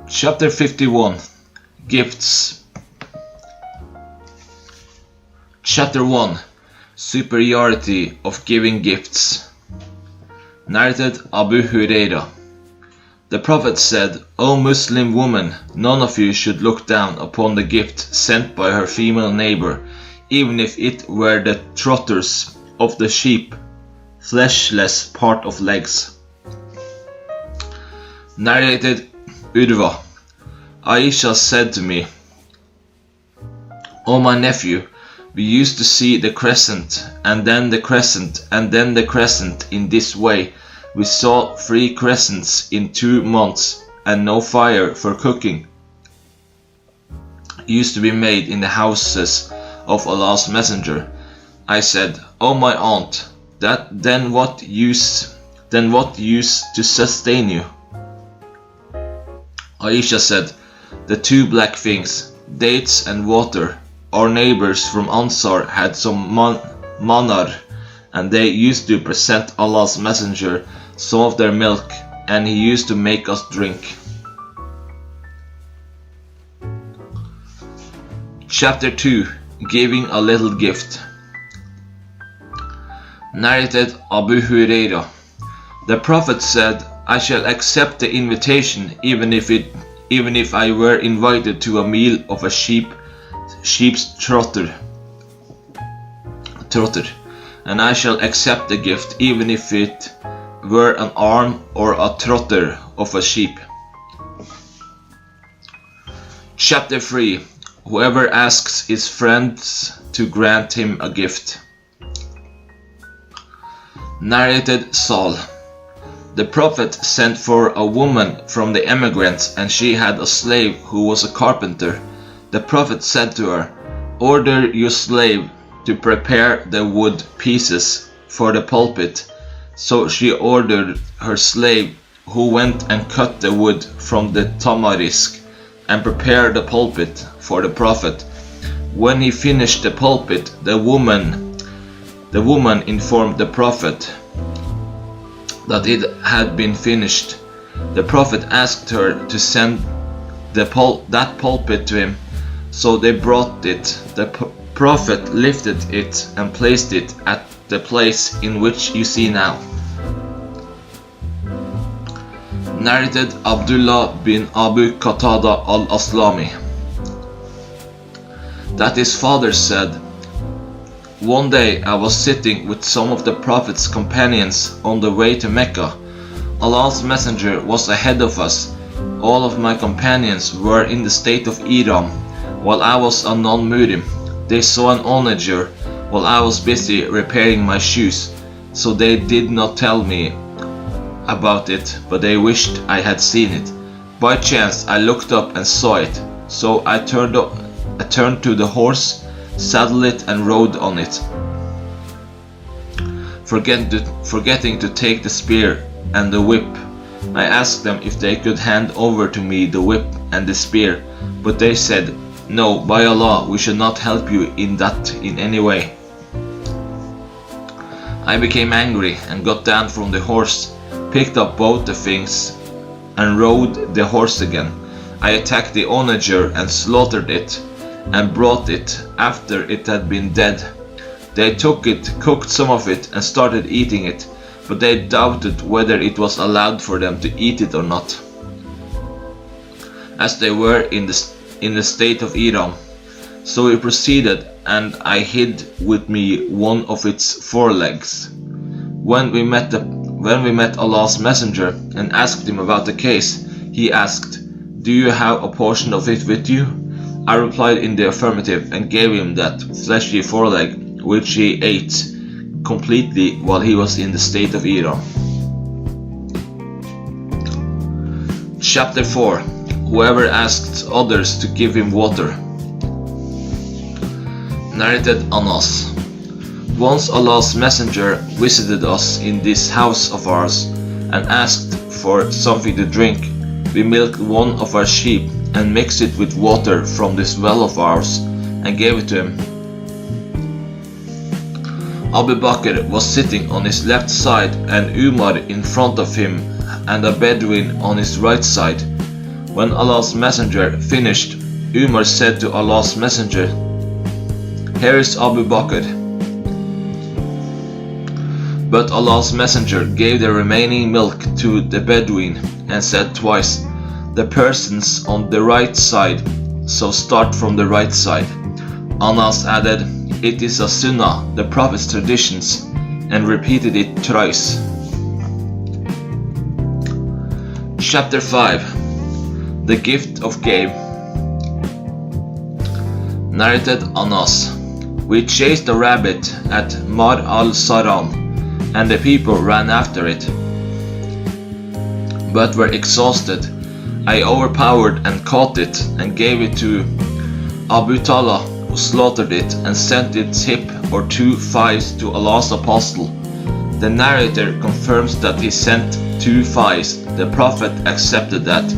Chapter 51. Gifts. Chapter 1. Superiority of giving gifts. Narrated Abu Huraira. The Prophet said, O Muslim woman, none of you should look down upon the gift sent by her female neighbor, even if it were the trotters of the sheep, fleshless part of legs. Narrated Urwa. Aisha said to me, O my nephew, we used to see the crescent, and then the crescent, and then the crescent in this way. We saw 3 crescents in 2 months, and no fire for cooking used to be made in the houses of Allah's Messenger. I said, O my aunt, then what use to sustain you? Aisha said, the 2 black things, dates and water. Our neighbors from Ansar had some manar, and they used to present Allah's Messenger some of their milk, and he used to make us drink. Chapter 2. Giving a little gift. Narrated Abu Huraira. The Prophet said, I shall accept the invitation even if I were invited to a meal of a sheep's trotter, and I shall accept the gift even if it were an arm or a trotter of a sheep. Chapter 3. Whoever asks his friends to grant him a gift. Narrated Saul. The Prophet sent for a woman from the emigrants, and she had a slave who was a carpenter. The Prophet said to her, Order your slave to prepare the wood pieces for the pulpit. So she ordered her slave, who went and cut the wood from the tamarisk and prepared the pulpit for the Prophet. When he finished the pulpit, the woman informed the Prophet that it had been finished. The Prophet asked her to send that pulpit to him, so they brought it. The Prophet lifted it and placed it at the place in which you see now. Narrated Abdullah bin Abu Qatada al-Aslami. That his father said, One day I was sitting with some of the Prophet's companions on the way to Mecca. Allah's Messenger was ahead of us. All of my companions were in the state of Ihram, while I was a non-Muhrim. They saw an onager while I was busy repairing my shoes, so they did not tell me about it, but they wished I had seen it. By chance I looked up and saw it, so I turned to the horse, saddled it and rode on it, forgetting to take the spear and the whip. I asked them if they could hand over to me the whip and the spear, but they said, No, by Allah, we should not help you in any way. I became angry and got down from the horse, picked up both the things and rode the horse again. I attacked the onager and slaughtered it, and brought it after it had been dead. They took it, cooked some of it, and started eating it, but they doubted whether it was allowed for them to eat it or not, as they were in the state of Ihram. So we proceeded, and I hid with me one of its forelegs. When we met Allah's Messenger and asked him about the case, he asked, Do you have a portion of it with you? I replied in the affirmative and gave him that fleshy foreleg, which he ate completely while he was in the state of Ihram. Chapter 4. Whoever asks others to give him water. Narrated Anas. Once Allah's Messenger visited us in this house of ours and asked for something to drink. We milked one of our sheep and mixed it with water from this well of ours and gave it to him. Abu Bakr was sitting on his left side and Umar in front of him and a Bedouin on his right side. When Allah's messenger finished, Umar said to Allah's messenger, "Here is Abu Bakr." But Allah's messenger gave the remaining milk to the Bedouin and said twice, "The person's on the right side, so start from the right side." Anas added, "It is a sunnah, the Prophet's traditions," and repeated it thrice. Chapter 5. The Gift of Gabe. Narrated Anas. We chased a rabbit at Mar al-Saram, and the people ran after it, but were exhausted. I overpowered and caught it and gave it to Abu Talha, who slaughtered it and sent its hip or 2 thighs to Allah's apostle. The narrator confirms that he sent 2 thighs. The Prophet accepted that.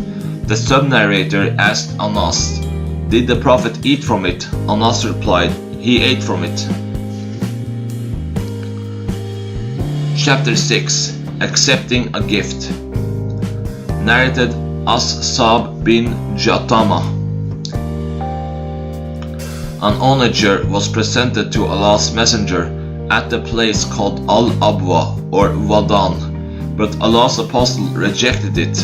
The sub-narrator asked Anas, "Did the Prophet eat from it?" Anas replied, "He ate from it." Chapter 6. Accepting a Gift. Narrated As-Sab bin Jatama. An onager was presented to Allah's messenger at the place called Al-Abwa or Wadan, but Allah's apostle rejected it.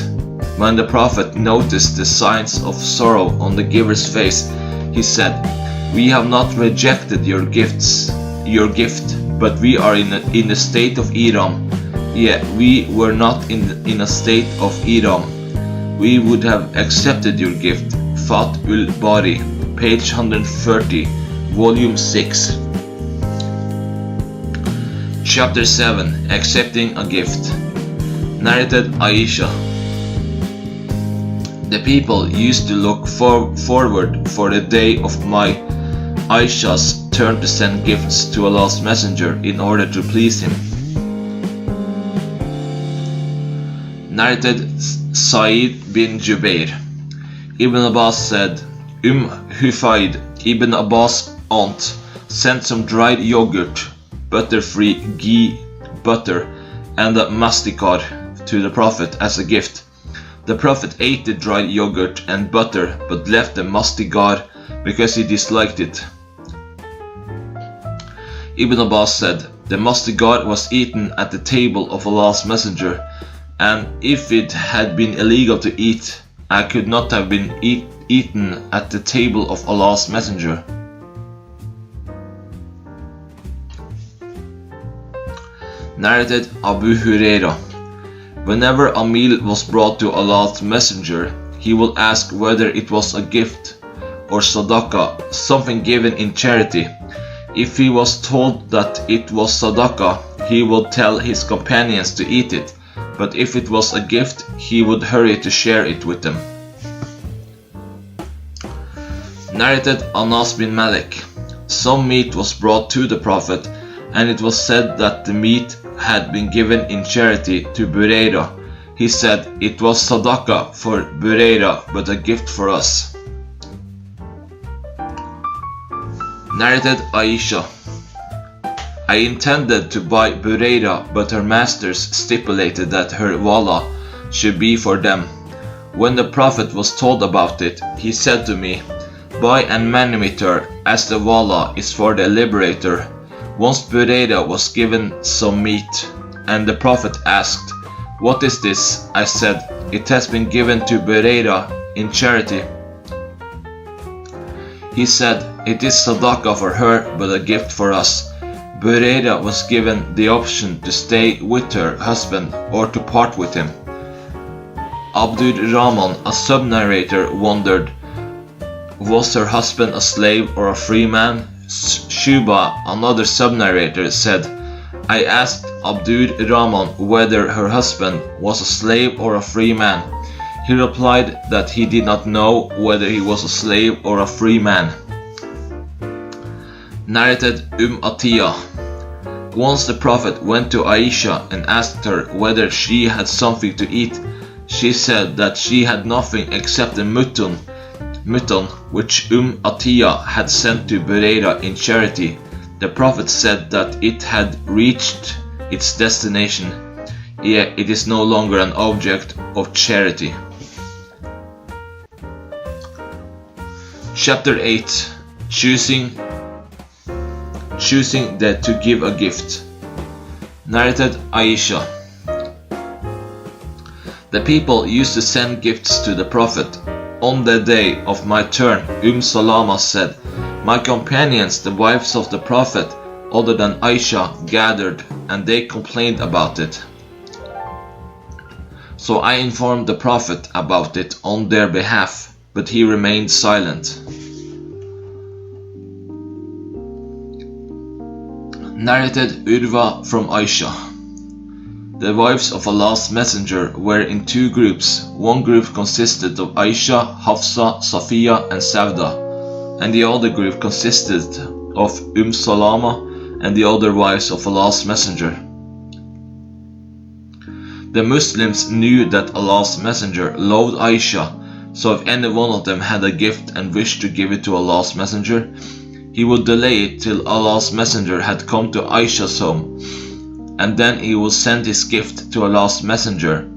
When the Prophet noticed the signs of sorrow on the giver's face, he said, "We have not rejected your gift, but we are in a state of Iram. Yeah, we were not in a state of Iram. We would have accepted your gift." Fath ul-Bari, page 130, volume 6. Chapter 7. Accepting a Gift. Narrated Aisha. The people used to look forward for the day of my Aisha's turn to send gifts to Allah's messenger in order to please him. Narrated Sa'id bin Jubair. Ibn Abbas said, Hufayd, Ibn Abbas' aunt, sent some dried yogurt, butter-free ghee, butter, and a mastikar to the Prophet as a gift. The Prophet ate the dried yogurt and butter, but left the mastikar because he disliked it. Ibn Abbas said, "The mastikar was eaten at the table of Allah's messenger, and if it had been illegal to eat, I could not have been eaten at the table of Allah's messenger." Narrated Abu Huraira. Whenever a meal was brought to Allah's messenger, he will ask whether it was a gift or sadaqah, something given in charity. If he was told that it was sadaqah, he would tell his companions to eat it, but if it was a gift, he would hurry to share it with them. Narrated Anas bin Malik. Some meat was brought to the Prophet, and it was said that the meat had been given in charity to Burayda. He said, "It was sadaqah for Burayda, but a gift for us." Narrated Aisha. I intended to buy Burayda, but her masters stipulated that her wala should be for them. When the Prophet was told about it, he said to me, "Buy an manimeter, as the wala is for the liberator." Once Burayda was given some meat, and the Prophet asked, "What is this?" I said, "It has been given to Burayda in charity." He said, "It is sadaqah for her, but a gift for us." Burayda was given the option to stay with her husband or to part with him. Abdur Rahman, a sub-narrator, wondered, was her husband a slave or a free man? Shuba, another sub-narrator, said, I asked Abdur Rahman whether her husband was a slave or a free man. He replied that he did not know whether he was a slave or a free man. Narrated Atiyah. Once the Prophet went to Aisha and asked her whether she had something to eat. She said that she had nothing except a mutton which Atiyah had sent to Burayda in charity. The Prophet said that it had reached its destination. It is no longer an object of charity. Chapter 8. Choosing that to give a gift. Narrated Aisha. The people used to send gifts to the Prophet. On the day of my turn, Salama said, my companions, the wives of the Prophet, other than Aisha, gathered, and they complained about it. So I informed the Prophet about it on their behalf, but he remained silent. Narrated Urwa from Aisha. The wives of Allah's Messenger were in two groups. One group consisted of Aisha, Hafsa, Safiya and Sauda, and the other group consisted of Salama and the other wives of Allah's Messenger. The Muslims knew that Allah's Messenger loved Aisha, so if any one of them had a gift and wished to give it to Allah's Messenger, he would delay it till Allah's Messenger had come to Aisha's home, and then he would send his gift to Allah's Messenger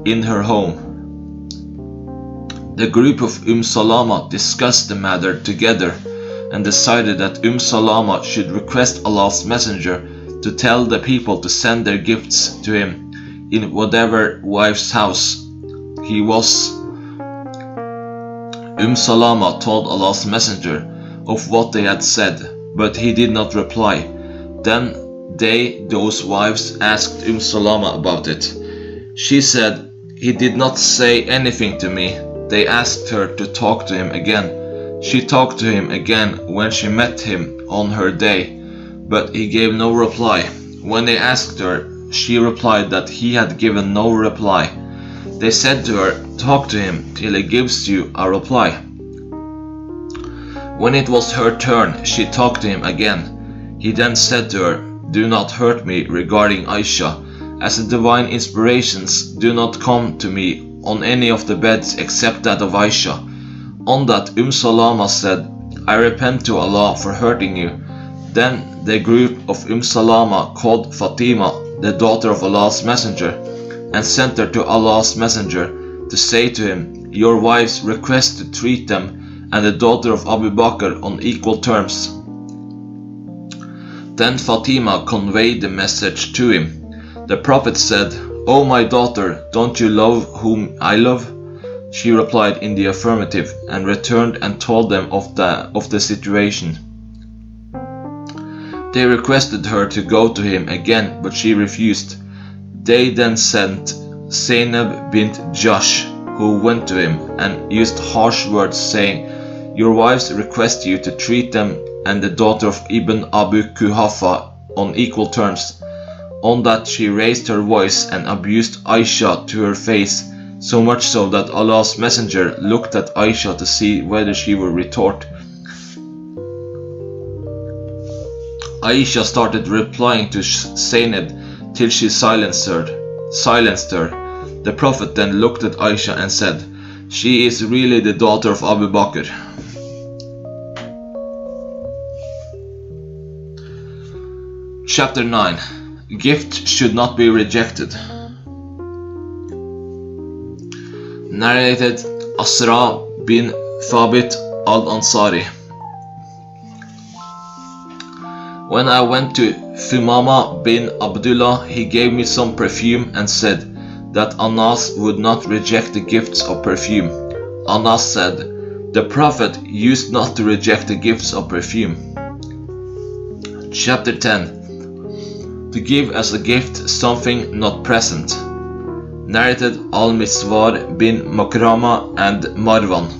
in her home. The group of Salama discussed the matter together and decided that Salama should request Allah's Messenger to tell the people to send their gifts to him in whatever wife's house he was. Salama told Allah's Messenger of what they had said, but he did not reply. Then those wives, asked Salama about it. She said, he did not say anything to me. They asked her to talk to him again. She talked to him again when she met him on her day, but he gave no reply. When they asked her, she replied that he had given no reply. They said to her, talk to him till he gives you a reply. When it was her turn, she talked to him again. He then said to her, do not hurt me regarding Aisha, as the divine inspirations do not come to me on any of the beds except that of Aisha. On that Salama said, I repent to Allah for hurting you. Then the group of Salama called Fatima, the daughter of Allah's Messenger, and sent her to Allah's Messenger to say to him, your wives request to treat them and the daughter of Abu Bakr on equal terms. Then Fatima conveyed the message to him. The Prophet said, O my daughter, don't you love whom I love? She replied in the affirmative and returned and told them of the situation. They requested her to go to him again, but she refused. They then sent Zainab bint Jahsh, who went to him and used harsh words, saying, your wives request you to treat them and the daughter of Ibn Abu Kuhafa on equal terms. On that she raised her voice and abused Aisha to her face, so much so that Allah's Messenger looked at Aisha to see whether she would retort. Aisha started replying to Zainab till she silenced her. The Prophet then looked at Aisha and said, she is really the daughter of Abu Bakr. Chapter 9. Gift should not be rejected. Narrated Asra bin Thabit al-Ansari. When I went to Thumama bin Abdullah, he gave me some perfume and said that Anas would not reject the gifts of perfume. Anas said, the Prophet used not to reject the gifts of perfume. Chapter 10. To give as a gift something not present. Narrated Al-Miswar bin Makrama and Marwan.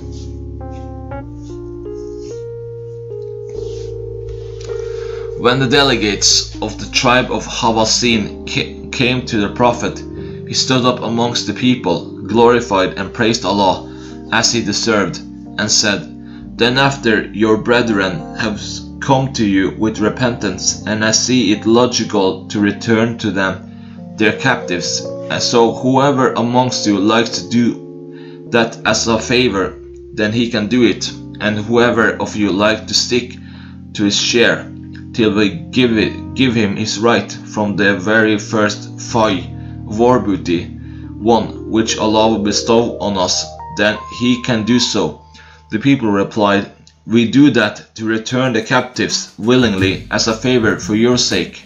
When the delegates of the tribe of Hawazin came to the Prophet, he stood up amongst the people, glorified and praised Allah as he deserved, and said, then after your brethren have come to you with repentance, and I see it logical to return to them their captives, and so whoever amongst you likes to do that as a favor, then he can do it, and whoever of you like to stick to his share till we give him his right from the very first war booty, one which Allah will bestow on us, then he can do so. The people replied, we do that to return the captives willingly as a favor for your sake.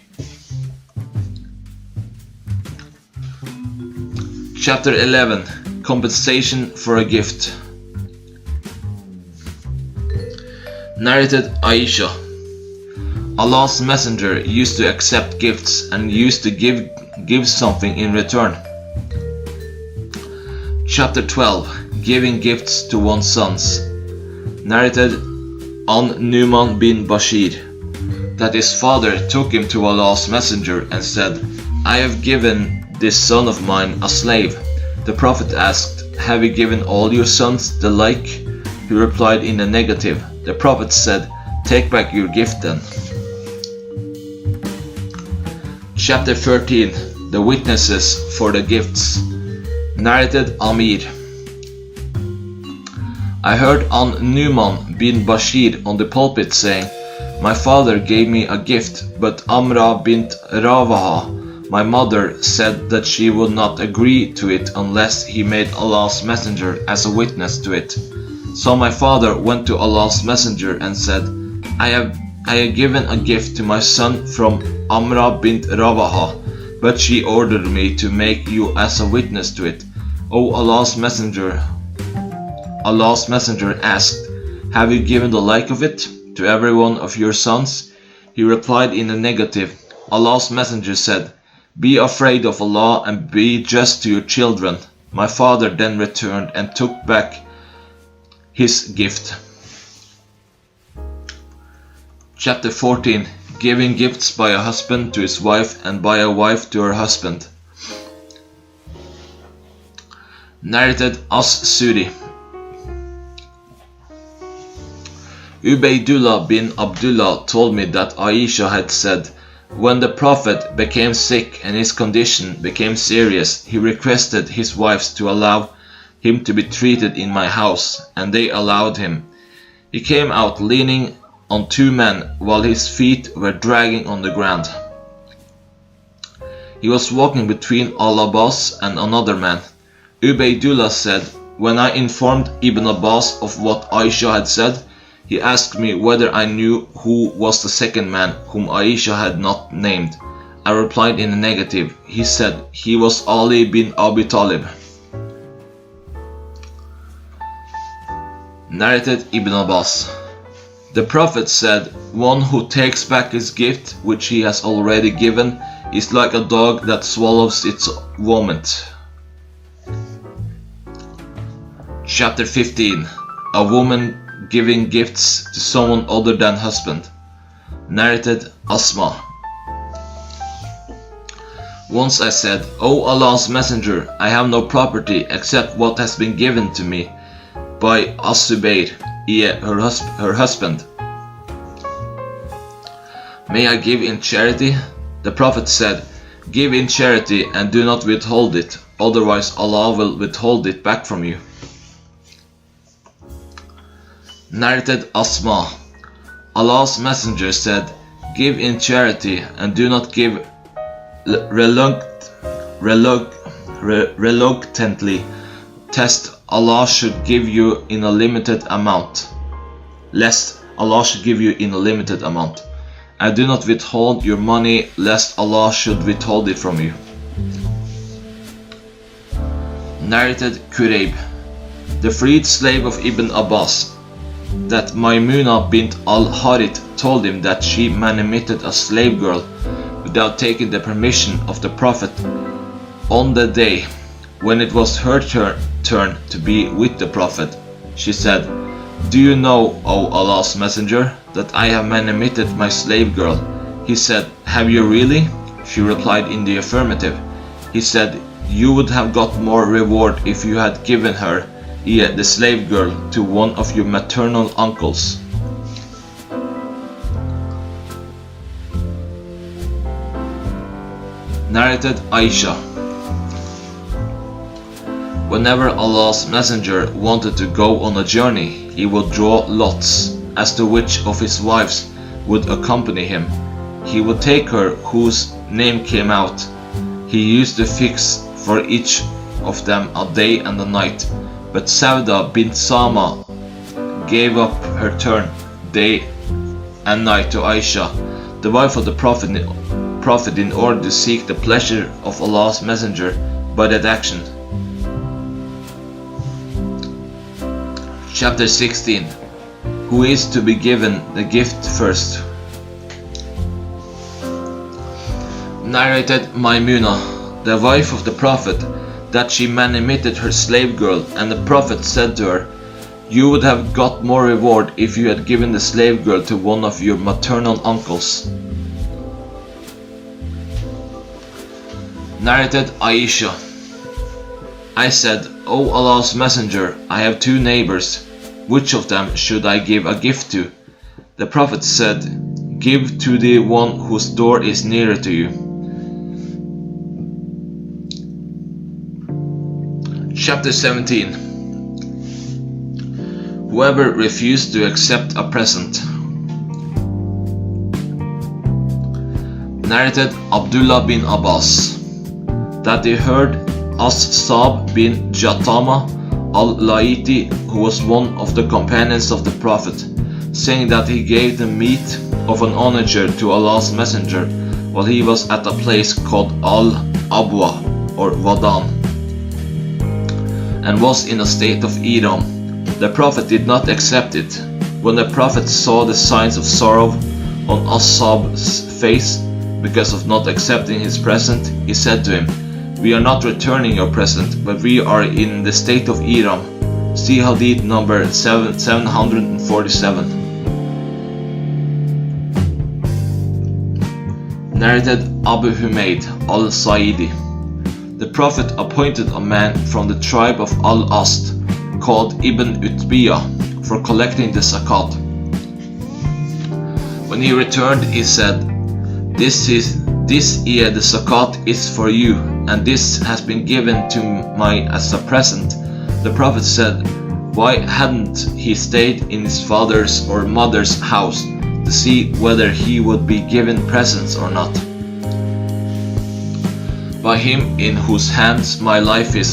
Chapter 11. Compensation for a gift. Narrated Aisha. Allah's Messenger used to accept gifts and used to give something in return. Chapter 12. Giving gifts to one's sons. Narrated An Nu'man bin Bashir, that his father took him to Allah's Messenger and said, I have given this son of mine a slave. The Prophet asked, have you given all your sons the like? He replied in the negative. The Prophet said, take back your gift then. Chapter 13. The Witnesses for the Gifts. Narrated Amir. I heard An Nu'man bin Bashir on the pulpit saying, my father gave me a gift, but Amra bint Rawaha, my mother, said that she would not agree to it unless he made Allah's Messenger as a witness to it. So my father went to Allah's Messenger and said, I have given a gift to my son from Amra bint Rawaha, but she ordered me to make you as a witness to it. O Allah's Messenger asked, have you given the like of it to every one of your sons? He replied in the negative. Allah's Messenger said, be afraid of Allah and be just to your children. My father then returned and took back his gift. Chapter 14. Giving gifts by a husband to his wife and by a wife to her husband. Narrated As-Suri. Ubaydullah bin Abdullah told me that Aisha had said, when the Prophet became sick and his condition became serious, he requested his wives to allow him to be treated in my house, and they allowed him. He came out leaning on two men while his feet were dragging on the ground. He was walking between Al-Abbas and another man. Ubaydullah said, when I informed Ibn Abbas of what Aisha had said, he asked me whether I knew who was the second man whom Aisha had not named. I replied in the negative. He said, he was Ali bin Abi Talib. Narrated Ibn Abbas. The Prophet said, one who takes back his gift which he has already given is like a dog that swallows its vomit. Chapter 15. A woman giving gifts to someone other than husband. Narrated Asma. Once I said, O Allah's Messenger, I have no property except what has been given to me by As-Subayr, her husband. May I give in charity? The Prophet said, give in charity and do not withhold it, otherwise Allah will withhold it back from you. Narrated Asma. Allah's Messenger said, give in charity and do not give reluctantly, lest Allah should give you in a limited amount. And do not withhold your money lest Allah should withhold it from you. Narrated Kurayb. The freed slave of Ibn Abbas, that Maymuna bint al-Harith told him that she manumitted a slave girl without taking the permission of the Prophet on the day when it was her turn to be with the Prophet. She said, do you know, O Allah's Messenger, that I have manumitted my slave girl? He said, have you really? She replied in the affirmative. He said, you would have got more reward if you had given her, the slave girl, to one of your maternal uncles. Narrated Aisha. Whenever Allah's Messenger wanted to go on a journey, he would draw lots as to which of his wives would accompany him. He would take her whose name came out. He used to fix for each of them a day and a night, but Sauda bint Sama gave up her turn day and night to Aisha, the wife of the Prophet, in order to seek the pleasure of Allah's Messenger by that action. Chapter 16. Who is to be given the gift first? Narrated Maimuna, the wife of the Prophet, that she manumitted her slave girl, and the Prophet said to her, "You would have got more reward if you had given the slave girl to one of your maternal uncles." Narrated Aisha, I said, "O Allah's Messenger, I have two neighbors. Which of them should I give a gift to?" The Prophet said, "Give to the one whose door is nearer to you." Chapter 17. Whoever refused to accept a present. Narrated Abdullah bin Abbas, that he heard As-Sab bin Jatama al-Laiti, who was one of the companions of the Prophet, saying that he gave the meat of an onager to Allah's Messenger while he was at a place called Al-Abwa or Wadan, and was in a state of Iram. The Prophet did not accept it. When the Prophet saw the signs of sorrow on As-Sab's face because of not accepting his present, he said to him, "We are not returning your present, but we are in the state of Iram." See Hadith number 747. Narrated Abu Humayd al-Sa'idi. The Prophet appointed a man from the tribe of Al-Ast called Ibn Utbiyah for collecting the zakat. When he returned, he said, This year the zakat is for you, and this has been given to me as a present." The Prophet said, "Why hadn't he stayed in his father's or mother's house to see whether he would be given presents or not? By him in whose hands my life is,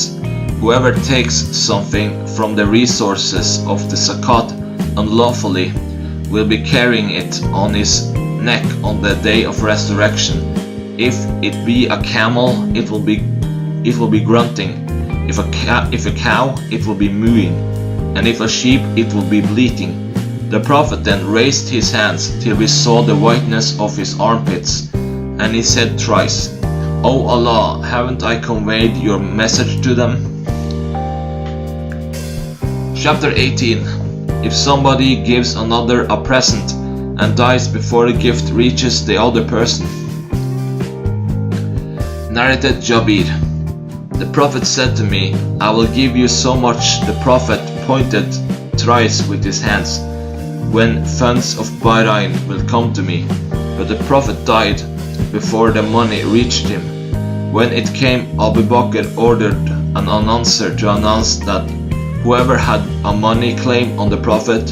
whoever takes something from the resources of the zakat unlawfully will be carrying it on his neck on the day of resurrection. If it be a camel, it will be grunting. If a cow, it will be mooing, and if a sheep, it will be bleating." The Prophet then raised his hands till we saw the whiteness of his armpits, and he said thrice, "O Allah, haven't I conveyed your message to them?" Chapter 18. If somebody gives another a present and dies before the gift reaches the other person. Narrated Jabir. The Prophet said to me, "I will give you so much." The Prophet pointed thrice with his hands, "When funds of Bahrain will come to me." But the Prophet died before the money reached him. When it came, Abu Bakr ordered an announcer to announce that whoever had a money claim on the Prophet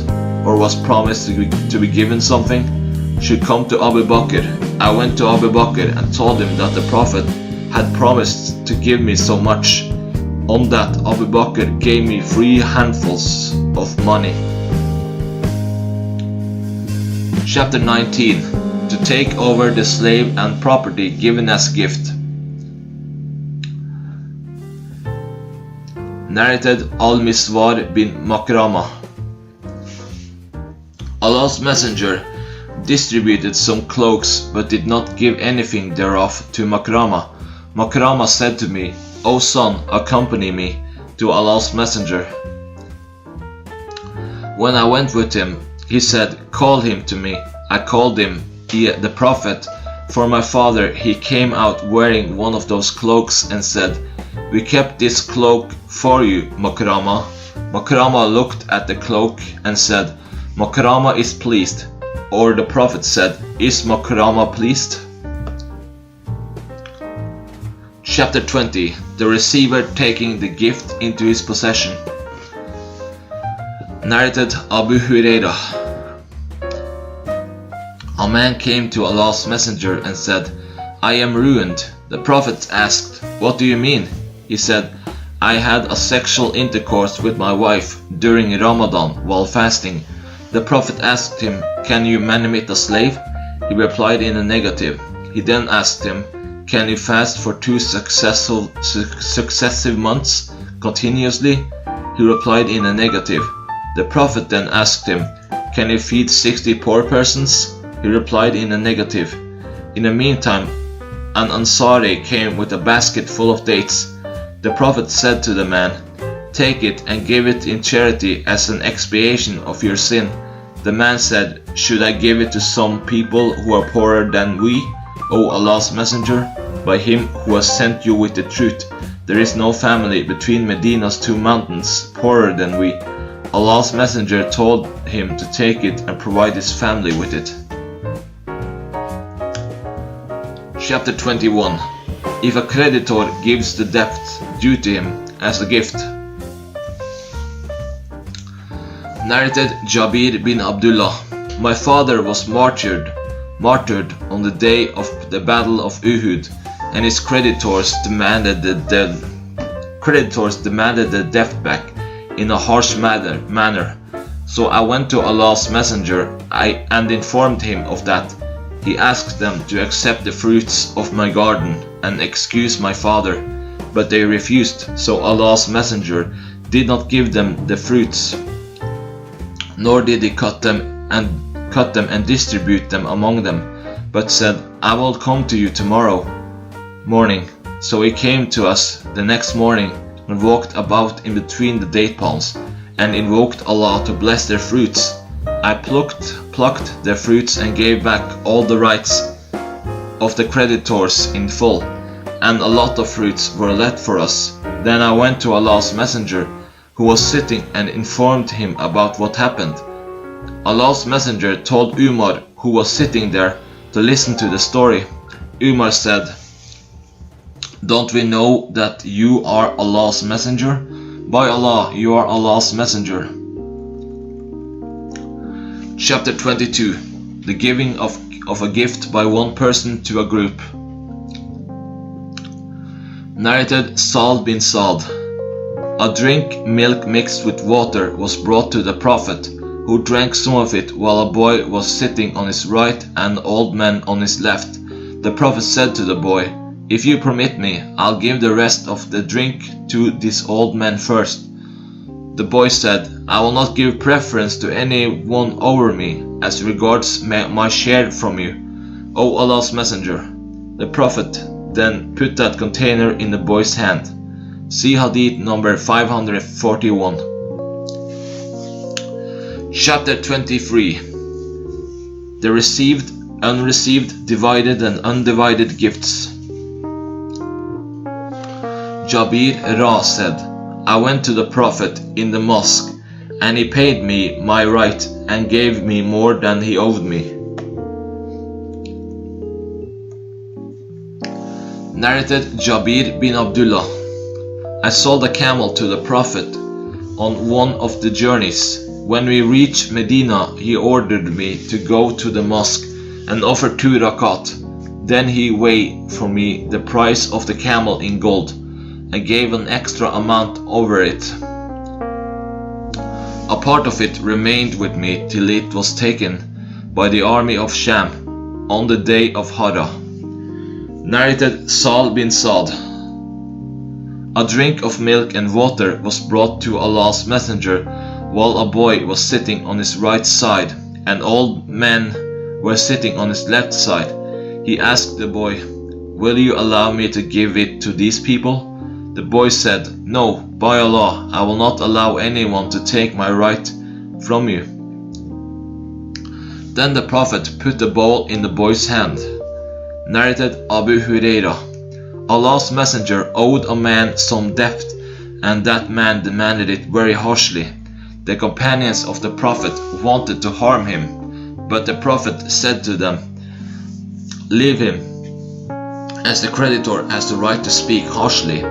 or was promised to be given something should come to Abu Bakr. I went to Abu Bakr and told him that the Prophet had promised to give me so much. On that, Abu Bakr gave me 3 handfuls of money. Chapter 19. To take over the slave and property given as gift. Narrated Al-Miswar bin Makrama. Allah's Messenger distributed some cloaks but did not give anything thereof to Makrama. Makrama said to me, "O son, accompany me to Allah's Messenger." When I went with him, he said, "Call him to me." I called him, the Prophet. For my father, he came out wearing one of those cloaks and said, "We kept this cloak for you, Makrama." Makrama looked at the cloak and said, "Makrama is pleased." Or the Prophet said, "Is Makrama pleased?" Chapter 20. The receiver taking the gift into his possession. Narrated Abu Hurairah. A man came to Allah's Messenger and said, "I am ruined." The Prophet asked, "What do you mean?" He said, I had a sexual intercourse with my wife during Ramadan while fasting. The Prophet asked him, "Can you manumit a slave?" He replied in a negative. He then asked him, "Can you fast for 2 successive months continuously?" He replied in a negative. The Prophet then asked him, "Can you feed 60 poor persons?" He replied in a negative. In the meantime, an Ansari came with a basket full of dates. The Prophet said to the man, "Take it and give it in charity as an expiation of your sin." The man said, "Should I give it to some people who are poorer than we, O Allah's Messenger? By him who has sent you with the truth, there is no family between Medina's 2 mountains poorer than we." Allah's Messenger told him to take it and provide his family with it. Chapter 21. If a creditor gives the debt due to him as a gift. Narrated Jabir bin Abdullah. My father was martyred on the day of the Battle of Uhud, and his creditors demanded the debt back in a harsh manner. So I went to Allah's Messenger and informed him of that. He asked them to accept the fruits of my garden and excuse my father, but they refused, so Allah's Messenger did not give them the fruits, nor did he cut them and distribute them among them, but said, "I will come to you tomorrow morning." So he came to us the next morning and walked about in between the date palms and invoked Allah to bless their fruits. I plucked their fruits and gave back all the rights of the creditors in full, and a lot of fruits were left for us. Then I went to Allah's Messenger, who was sitting, and informed him about what happened. Allah's Messenger told Umar, who was sitting there, to listen to the story. Umar said, "Don't we know that you are Allah's Messenger? By Allah, you are Allah's Messenger." Chapter 22. The giving of a gift by one person to a group. Narrated Sa'd bin Sa'd. A drink, milk mixed with water, was brought to the Prophet, who drank some of it while a boy was sitting on his right and an old man on his left. The Prophet said to the boy, "If you permit me, I'll give the rest of the drink to this old man first." The boy said, "I will not give preference to anyone over me as regards my share from you, O Allah's Messenger." The Prophet then put that container in the boy's hand. See Hadith number 541. Chapter 23. The received, unreceived, divided and undivided gifts. Jabir Ra said, "I went to the Prophet in the mosque, and he paid me my right and gave me more than he owed me." Narrated Jabir bin Abdullah. I sold a camel to the Prophet on one of the journeys. When we reached Medina, he ordered me to go to the mosque and offer 2 rakat. Then he weighed for me the price of the camel in gold and gave an extra amount over it. A part of it remained with me till it was taken by the army of Sham on the day of Hara. Narrated Sa'd bin Sa'd. A drink of milk and water was brought to Allah's Messenger while a boy was sitting on his right side and old men were sitting on his left side. He asked the boy, "Will you allow me to give it to these people?" The boy said, "No, by Allah, I will not allow anyone to take my right from you." Then the Prophet put the bowl in the boy's hand. Narrated Abu Hurairah. Allah's Messenger owed a man some debt, and that man demanded it very harshly. The companions of the Prophet wanted to harm him, but the Prophet said to them, "Leave him, as the creditor has the right to speak harshly."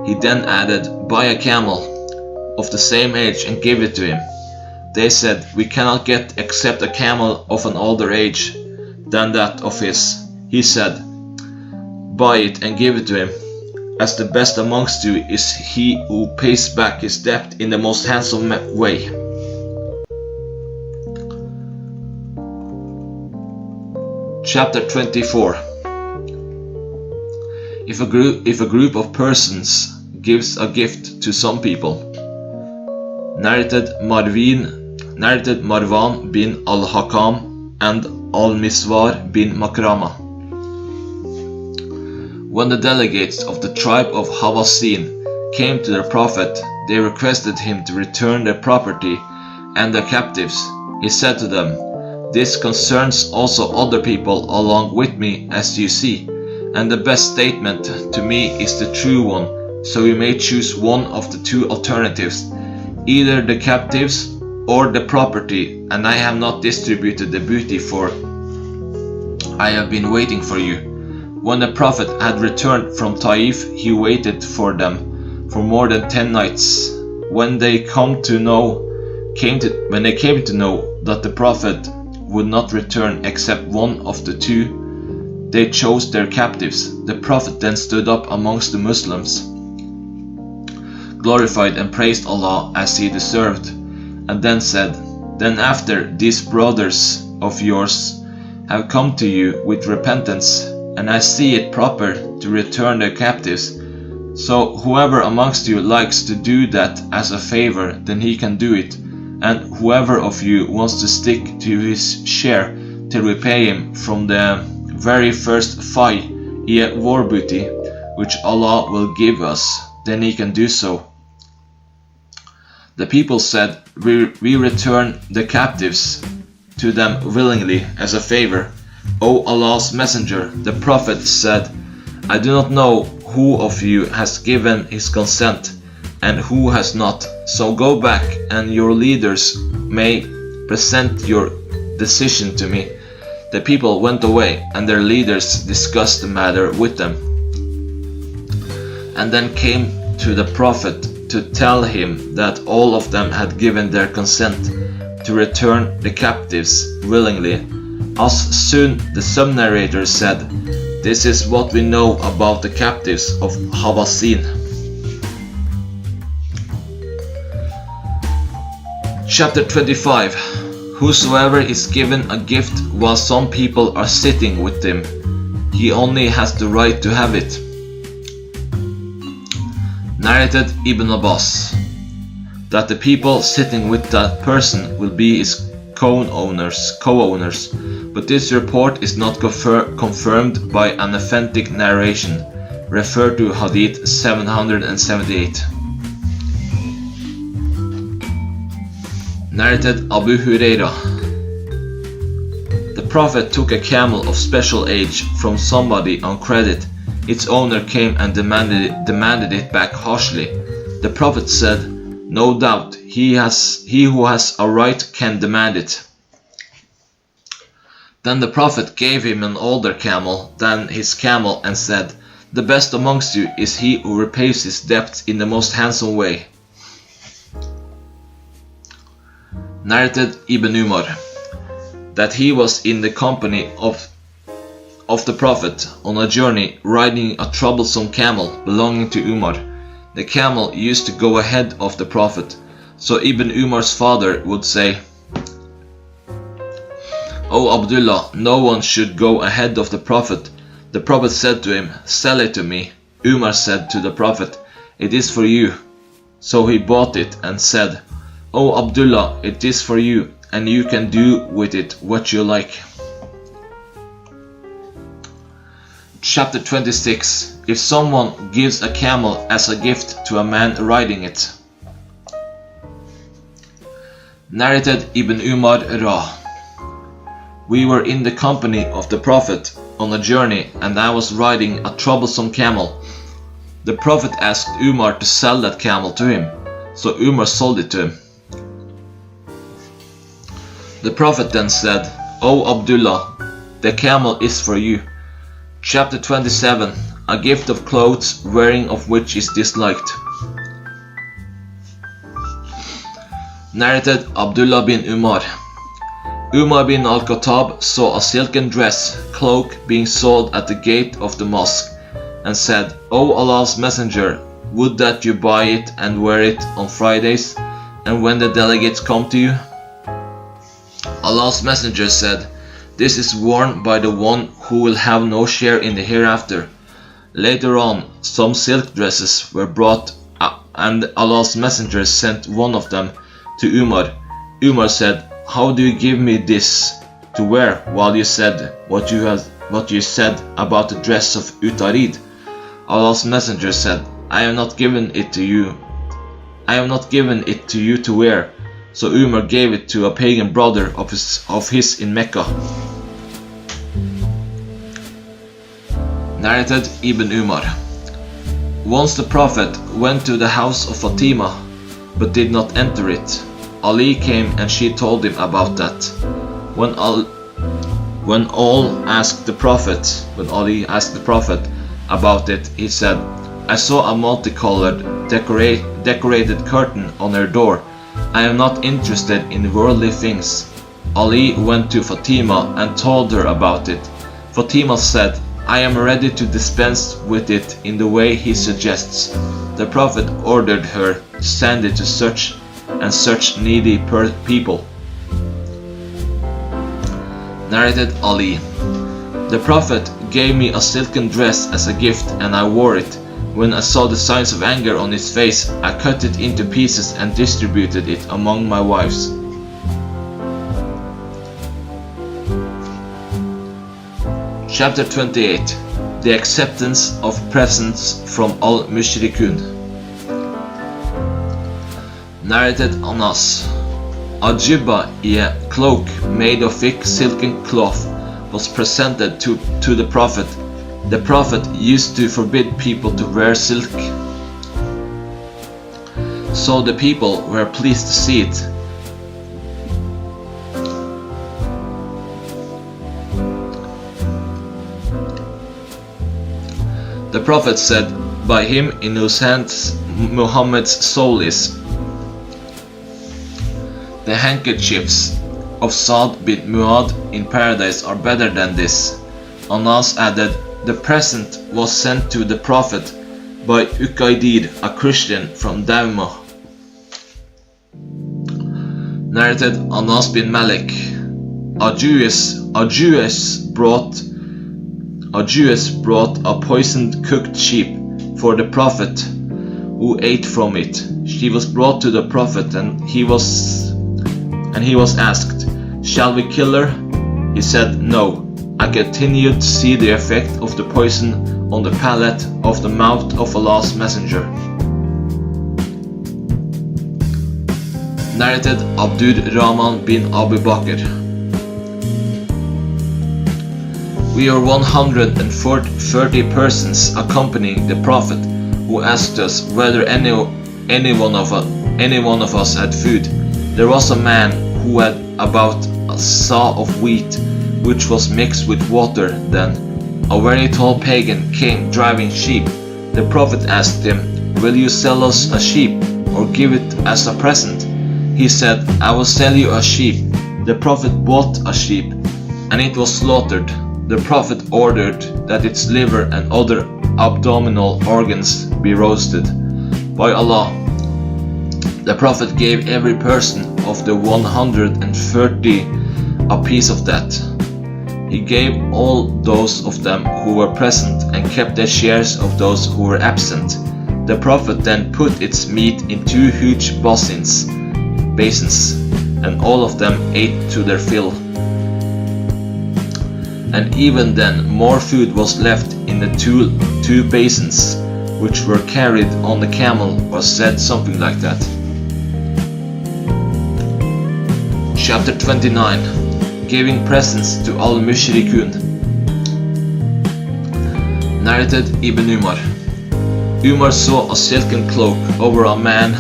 He then added, "Buy a camel of the same age and give it to him." They said, "We cannot get except a camel of an older age than that of his." He said, "Buy it and give it to him." as the best amongst you is he who pays back his debt in the most handsome way. Chapter 24. If a group of persons gives a gift to some people. Narrated Marwan bin al-Hakam and al-Miswar bin Makrama. When the delegates of the tribe of Hawazin came to their prophet, they requested him to return their property and their captives. He said to them, "This concerns also other people along with me, as you see, and the best statement to me is the true one, so you may choose one of the two alternatives, either the captives or the property, and I have not distributed the booty, for I have been waiting for you." When the prophet had returned from Taif, he waited for them for more than 10 nights. When they came to know that the prophet would not return except one of the two, they chose their captives. The prophet then stood up amongst the Muslims, glorified and praised Allah as he deserved, and then said, "Then after these brothers of yours have come to you with repentance, and I see it proper to return their captives, so whoever amongst you likes to do that as a favor, then he can do it, and whoever of you wants to stick to his share till we pay him from the very first fay, war booty, which Allah will give us, then he can do so." The people said, we return the captives to them willingly as a favor. O Allah's Messenger, the Prophet said, "I do not know who of you has given his consent and who has not, so go back and your leaders may present your decision to me." The people went away and their leaders discussed the matter with them, and then came to the Prophet to tell him that all of them had given their consent to return the captives willingly. As soon the sub-narrator said, "This is what we know about the captives of Hawazin." Chapter 25. Whosoever is given a gift while some people are sitting with him, he only has the right to have it. Narrated Ibn Abbas, that the people sitting with that person will be his co-owners, but this report is not confirmed by an authentic narration. Refer to Hadith 778. Narrated Abu Huraira. The Prophet took a camel of special age from somebody on credit. Its owner came and demanded it back harshly. The Prophet said, "No doubt, he who has a right can demand it." Then the Prophet gave him an older camel than his camel and said, "The best amongst you is he who repays his debts in the most handsome way." Narrated Ibn Umar, that he was in the company of the Prophet on a journey, riding a troublesome camel belonging to Umar. The camel used to go ahead of the Prophet, so Ibn Umar's father would say, "O Abdullah, no one should go ahead of the Prophet." The Prophet said to him, "Sell it to me." Umar said to the Prophet, "It is for you." So he bought it and said, "O Abdullah, it is for you, and you can do with it what you like." Chapter 26. If someone gives a camel as a gift to a man riding it. Narrated Ibn Umar Ra. We were in the company of the Prophet on a journey, and I was riding a troublesome camel. The Prophet asked Umar to sell that camel to him, so Umar sold it to him. The Prophet then said, "O Abdullah, the camel is for you." Chapter 27. A gift of clothes, wearing of which is disliked. Narrated Abdullah bin Umar. Umar bin al-Khattab saw a silken dress, cloak being sold at the gate of the mosque, and said, O Allah's Messenger, would that you buy it and wear it on Fridays, and when the delegates come to you? Allah's Messenger said, This is worn by the one who will have no share in the hereafter. Later on, some silk dresses were brought, and Allah's Messenger sent one of them to Umar. Umar said, How do you give me this to wear, while you said what you said about the dress of Utarid? Allah's Messenger said, I have not given it to you. I have not given it to you to wear. So Umar gave it to a pagan brother of his in Mecca. Narrated Ibn Umar. Once the Prophet went to the house of Fatima, but did not enter it. Ali came and she told him about that. When Ali asked the Prophet about it, he said, I saw a multicolored decorated curtain on her door. I am not interested in worldly things. Ali went to Fatima and told her about it. Fatima said, I am ready to dispense with it in the way he suggests. The Prophet ordered her to send it to such and such needy people. Narrated Ali. The Prophet gave me a silken dress as a gift, and I wore it. When I saw the signs of anger on its face, I cut it into pieces and distributed it among my wives. Chapter 28. The acceptance of presents from al-Mushrikun. Narrated Anas. A jibba, a cloak made of thick silken cloth, was presented to the Prophet. The Prophet used to forbid people to wear silk, so the people were pleased to see it. The Prophet said, By him in whose hands Muhammad's soul is, the handkerchiefs of Sa'd bin Mu'adh in paradise are better than this. Anas added, The present was sent to the Prophet by Ukaidir, a Christian from Dawma. Narrated Anas bin Malik. A Jewess brought a poisoned cooked sheep for the Prophet, who ate from it. She was brought to the Prophet, and he was asked, Shall we kill her? He said, No. I continued to see the effect of the poison on the palate of the mouth of Allah's Messenger. Narrated Abdur Rahman bin Abu Bakr. We are 130 persons accompanying the Prophet, who asked us whether any one of us had food. There was a man who had about a saw of wheat, which was mixed with water. Then a very tall pagan came driving sheep. The Prophet asked him, Will you sell us a sheep, or give it as a present? He said, I will sell you a sheep. The Prophet bought a sheep, and it was slaughtered. The Prophet ordered that its liver and other abdominal organs be roasted. By Allah, the Prophet gave every person of the 130 a piece of that. He gave all those of them who were present and kept their shares of those who were absent. The Prophet then put its meat in 2 huge basins, and all of them ate to their fill. And even then more food was left in the two basins, which were carried on the camel, or said something like that. Chapter 29. Giving presents to al-Mushrikun. Narrated Ibn Umar. Umar saw a silken cloak over a man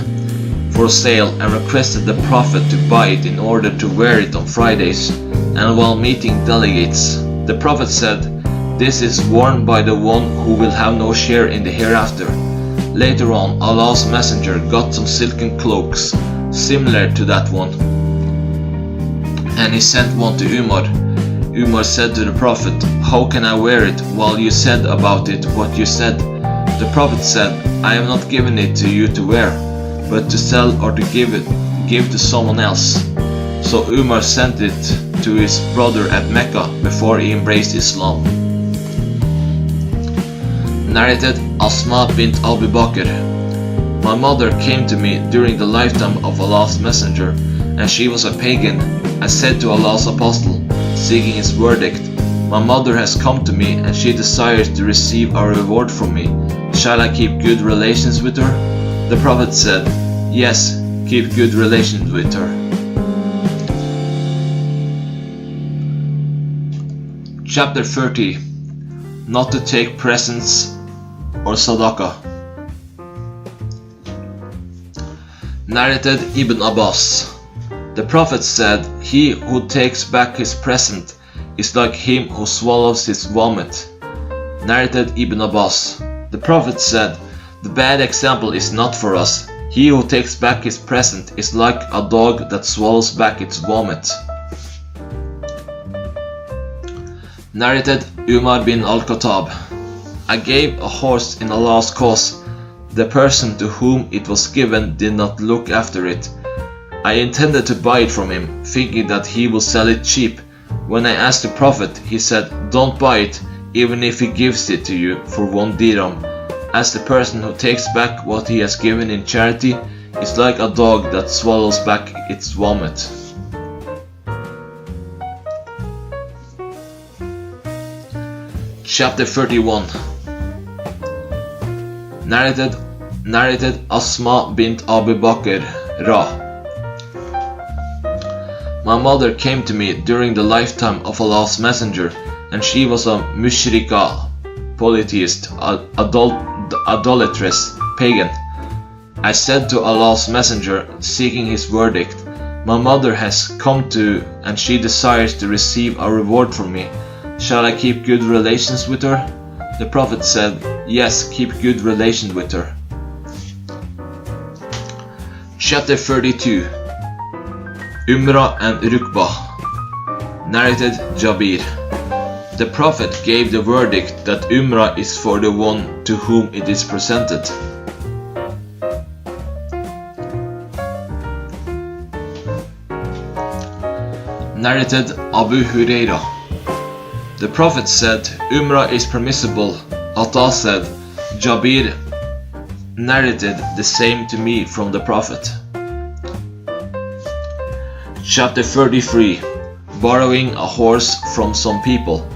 for sale and requested the Prophet to buy it in order to wear it on Fridays and while meeting delegates. The Prophet said, This is worn by the one who will have no share in the hereafter. Later on, Allah's Messenger got some silken cloaks similar to that one, and he sent one to Umar. Umar said to the Prophet, "How can I wear it while you said about it what you said?" The Prophet said, "I have not given it to you to wear, but to sell or to give to someone else." So Umar sent it to his brother at Mecca before he embraced Islam. Narrated Asma bint Abu Bakr. My mother came to me during the lifetime of Allah's Messenger, and she was a pagan. I said to Allah's Apostle, seeking his verdict, "My mother has come to me and she desires to receive a reward from me. Shall I keep good relations with her?" The Prophet said, "Yes, keep good relations with her." Chapter 30. Not to take presents or sadaqah. Narrated Ibn Abbas. The Prophet said, "He who takes back his present is like him who swallows his vomit." Narrated Ibn Abbas. The Prophet said, "The bad example is not for us. He who takes back his present is like a dog that swallows back its vomit." Narrated Umar bin al-Khattab. I gave a horse in Allah's cause. The person to whom it was given did not look after it. I intended to buy it from him, thinking that he will sell it cheap. When I asked the Prophet, he said, "Don't buy it, even if he gives it to you for 1 dirham, as the person who takes back what he has given in charity is like a dog that swallows back its vomit." Chapter 31. Narrated Asma bint Abu Bakr Ra. My mother came to me during the lifetime of Allah's Messenger, and she was a mushrika, polytheist, idolatress, pagan. I said to Allah's Messenger, seeking his verdict, "My mother has come to, and she desires to receive a reward from me. Shall I keep good relations with her?" The Prophet said, "Yes, keep good relations with her." Chapter 32. Umrah and Rukbah. Narrated Jabir. The Prophet gave the verdict that Umrah is for the one to whom it is presented. Narrated Abu Hurairah. The Prophet said, "Umrah is permissible." Atta said, "Jabir narrated the same to me from the Prophet." Chapter 33. Borrowing a horse from some people.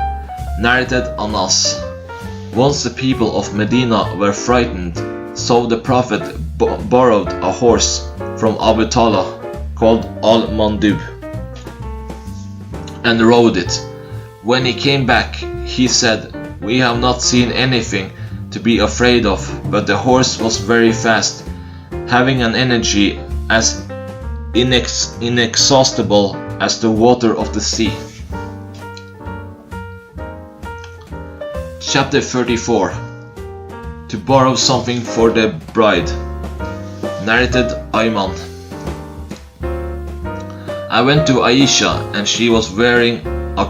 Narrated Anas. Once the people of Medina were frightened, so the Prophet borrowed a horse from Abu Talha called Al-Mandub and rode it. When he came back, he said, "We have not seen anything to be afraid of," but the horse was very fast, having an energy as inexhaustible as the water of the sea. Chapter 34. To borrow something for the bride. Narrated Ayman. I went to Aisha, and she was wearing a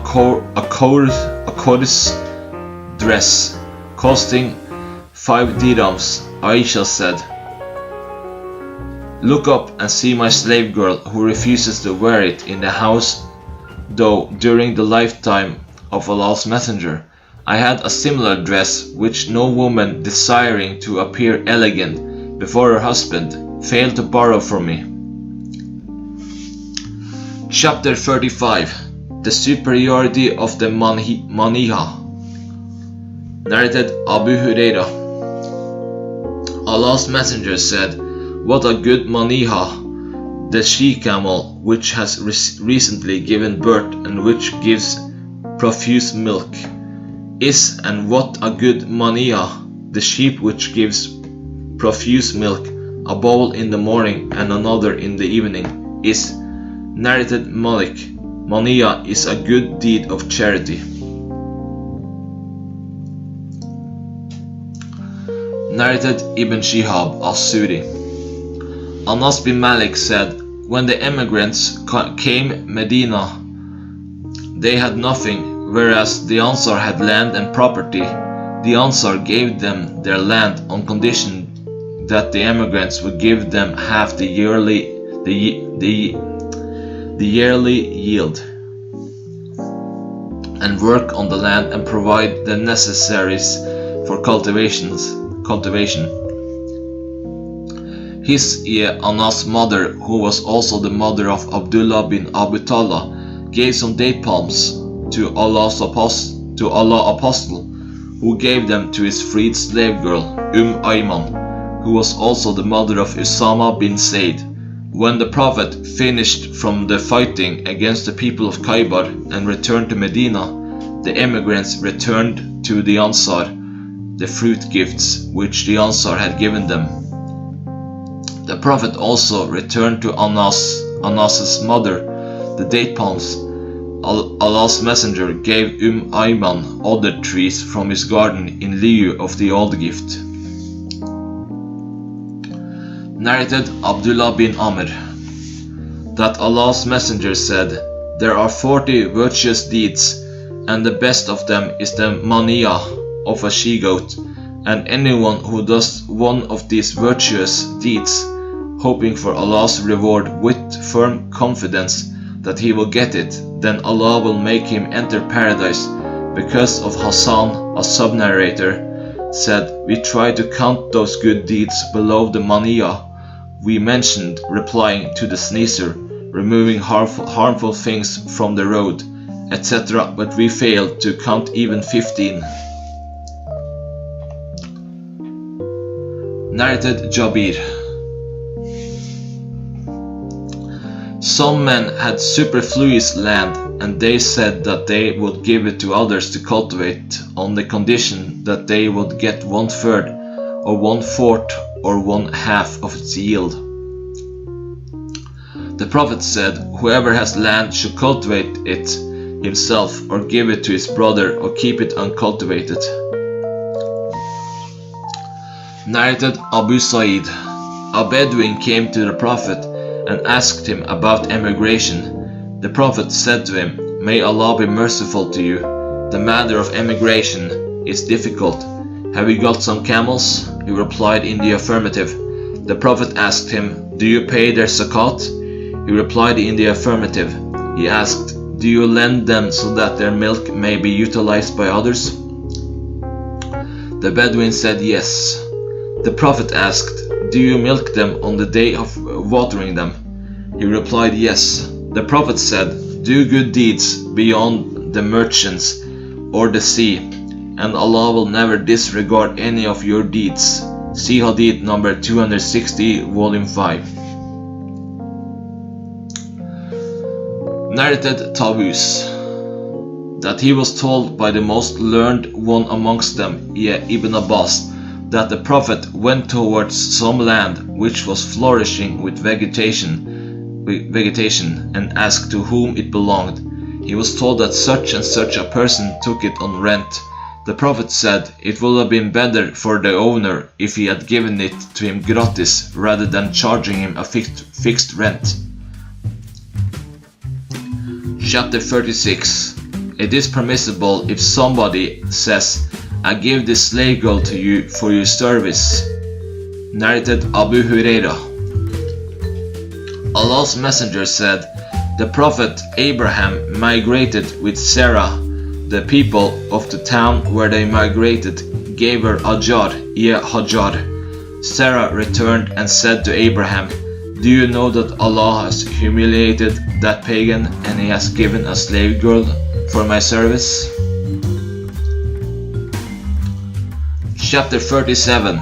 coarse dress costing 5 dirhams. Aisha said, "Look up and see my slave girl who refuses to wear it in the house, though during the lifetime of Allah's Messenger I had a similar dress which no woman desiring to appear elegant before her husband failed to borrow from me." Chapter 35. The superiority of the maniha. Narrated Abu Hurairah. Allah's Messenger said, "What a good maniha, the she-camel which has recently given birth and which gives profuse milk, is, and what a good maniha, the sheep which gives profuse milk, a bowl in the morning and another in the evening, is." Narrated Malik. Maniya is a good deed of charity. Narrated Ibn Shihab al-Suri. Anas bin Malik said, "When the emigrants came Medina, They had nothing, whereas the Ansar had land and property. The Ansar gave them their land on condition that the emigrants would give them half the yearly yield and work on the land and provide the necessaries for cultivation. His Anas' mother, who was also the mother of Abdullah bin Abu Talha, gave some date palms to Allah's apostle, who gave them to his freed slave girl, Ayman, who was also the mother of Usama bin Zayd. When the Prophet finished from the fighting against the people of Khaybar and returned to Medina, the emigrants returned to the Ansar the fruit gifts which the Ansar had given them. The Prophet also returned to Anas's mother the date palms. Allah's messenger gave Ayman other trees from his garden in lieu of the old gift. Narrated Abdullah bin Amr that Allah's messenger said, "There are 40 virtuous deeds, and the best of them is the maniyah of a she-goat, and anyone who does one of these virtuous deeds, hoping for Allah's reward with firm confidence that he will get it, then Allah will make him enter paradise." Because of Hassan, a sub-narrator, said, "We tried to count those good deeds below the maniyah we mentioned, replying to the sneezer, removing harmful things from the road, etc., but we failed to count even 15. Narrated Jabir. Some men had superfluous land, and they said that they would give it to others to cultivate on the condition that they would get 1/3 or 1/4 or 1/2 of its yield. The Prophet said, "Whoever has land should cultivate it himself or give it to his brother or keep it uncultivated." Narrated Abu Sa'id. A Bedouin came to the Prophet and asked him about emigration. The Prophet said to him, "May Allah be merciful to you. The matter of emigration is difficult. Have you got some camels?" He replied in the affirmative. The Prophet asked him, "Do you pay their zakat?" He replied in the affirmative. He asked, "Do you lend them so that their milk may be utilized by others?" The Bedouin said yes. The Prophet asked, "Do you milk them on the day of watering them?" He replied yes. The Prophet said, "Do good deeds beyond the merchants or the sea, and Allah will never disregard any of your deeds." See Hadith number 260, volume 5. Narrated Tawus that he was told by the most learned one amongst them, Ibn Abbas, that the Prophet went towards some land which was flourishing with vegetation and asked to whom it belonged. He was told that such and such a person took it on rent. The Prophet said, "It would have been better for the owner if he had given it to him gratis rather than charging him a fixed rent." Chapter 36. It is permissible if somebody says, "I give this slave girl to you for your service." Narrated Abu Huraira. Allah's messenger said, "The Prophet Abraham migrated with Sarah. The people of the town where they migrated gave her Hajar. Sarah returned and said to Abraham, "Do you know that Allah has humiliated that pagan and he has given a slave girl for my service?" Chapter 37.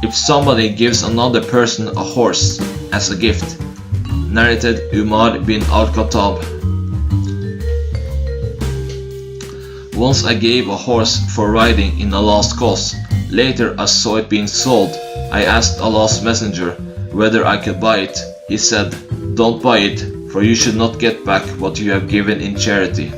If somebody gives another person a horse as a gift. Narrated Umar bin al-Khattab. Once I gave a horse for riding in a lost cause. Later I saw it being sold. I asked Allah's messenger whether I could buy it. He said, "Don't buy it, for you should not get back what you have given in charity."